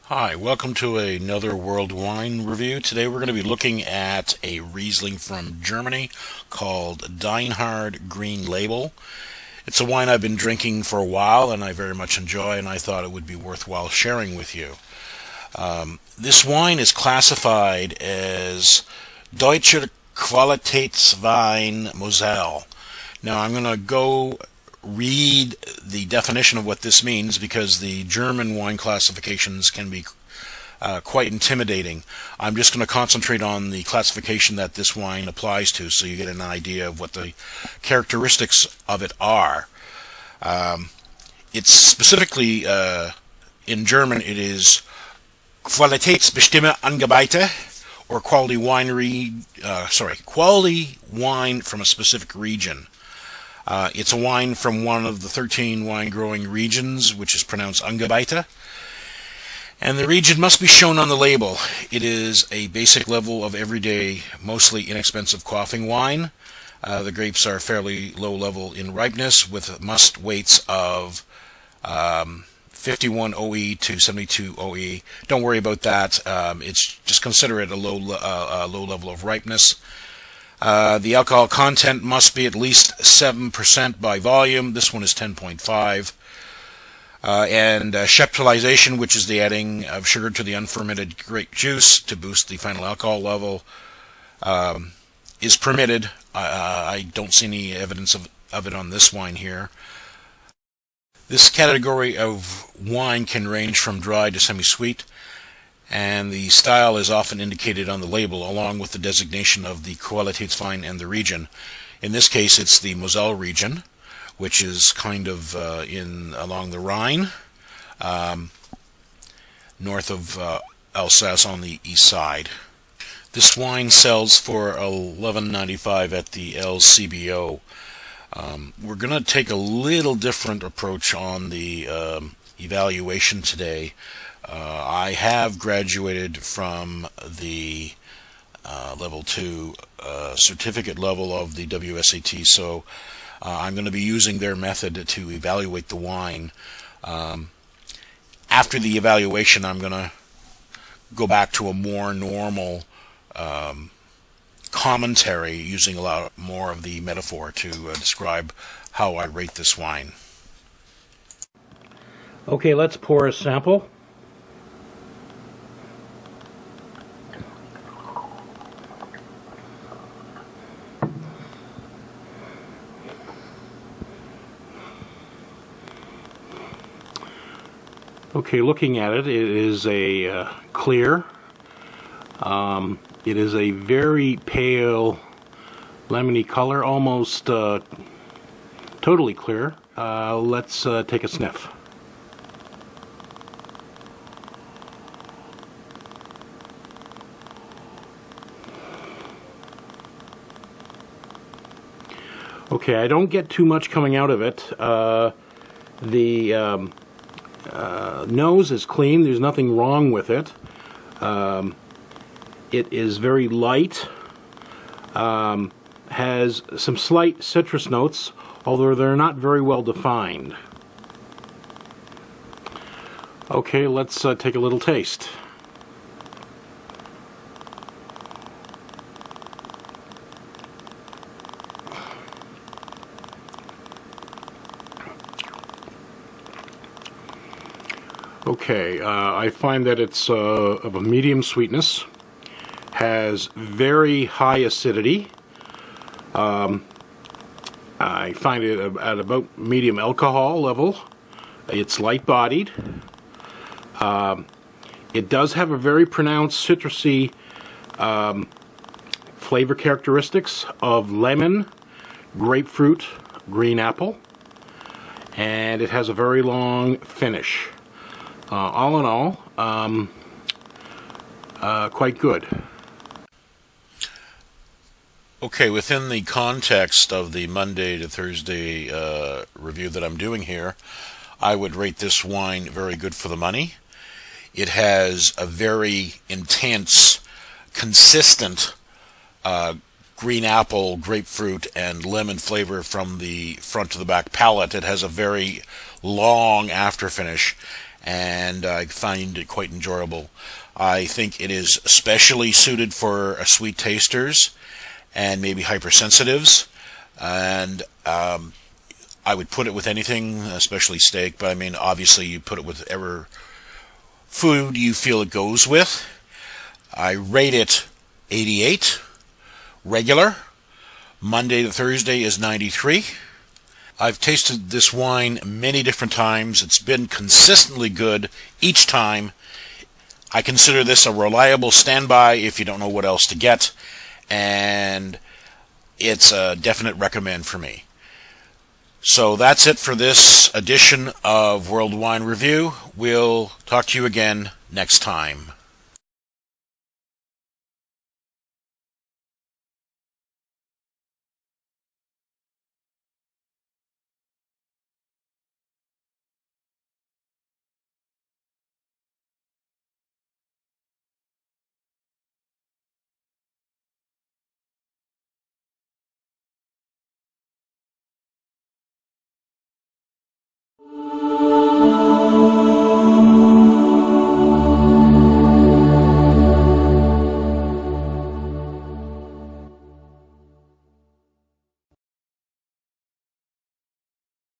Hi, welcome to another World Wine Review. Today we're going to be looking at a Riesling from Germany called Deinhard Green Label. It's a wine I've been drinking for a while and I very much enjoy, and I thought it would be worthwhile sharing with you. This wine is classified as Deutscher Qualitätswein Mosel. Now I'm going to go read the definition of what this means because the German wine classifications can be quite intimidating. I'm just going to concentrate on the classification that this wine applies to so you get an idea of what the characteristics of it are. It's specifically, in German, it is Qualitätsbestimmte Angebete, or quality wine from a specific region. It's a wine from one of the 13 wine-growing regions, which is pronounced Angebete. And the region must be shown on the label. It is a basic level of everyday, mostly inexpensive quaffing wine. The grapes are fairly low level in ripeness, with must weights of 51 OE to 72 OE. Don't worry about that. It's just consider it a low level of ripeness. The alcohol content must be at least 7% by volume. This one is 10.5. And chaptalization, which is the adding of sugar to the unfermented grape juice to boost the final alcohol level, is permitted. I don't see any evidence of it on this wine here. This category of wine can range from dry to semi-sweet, and the style is often indicated on the label along with the designation of the Qualitätswein and the region. In this case, it's the Mosel region, which is kind of along the Rhine, north of Alsace on the east side. This wine sells for $11.95 at the LCBO. We're going to take a little different approach on the evaluation today. I have graduated from the level 2 certificate level of the WSET, so I'm going to be using their method to evaluate the wine. After the evaluation, I'm going to go back to a more normal commentary, using a lot more of the metaphor to describe how I rate this wine. Okay, let's pour a sample. Okay, looking at it, it is a clear. It is a very pale lemony color, almost totally clear. Let's take a sniff. Okay, I don't get too much coming out of it. The nose is clean. There's nothing wrong with it. It is very light. Has some slight citrus notes, although they're not very well defined. Okay, let's take a little taste. Okay, I find that it's of a medium sweetness, has very high acidity. I find it at about medium alcohol level. It's light-bodied. It does have a very pronounced citrusy flavor characteristics of lemon, grapefruit, green apple, and it has a very long finish. All in all, quite good. Okay, within the context of the Monday to Thursday review that I'm doing here, I would rate this wine very good for the money. It has a very intense, consistent green apple, grapefruit, and lemon flavor from the front to the back palate. It has a very long after finish, and I find it quite enjoyable. I think it is especially suited for sweet tasters and maybe hypersensitives, and I would put it with anything, especially steak, but I mean, obviously you put it with whatever food you feel it goes with. I rate it 88. Regular. Monday to Thursday is 93. I've tasted this wine many different times. It's been consistently good each time. I consider this a reliable standby if you don't know what else to get, and it's a definite recommend for me. So that's it for this edition of World Wine Review. We'll talk to you again next time.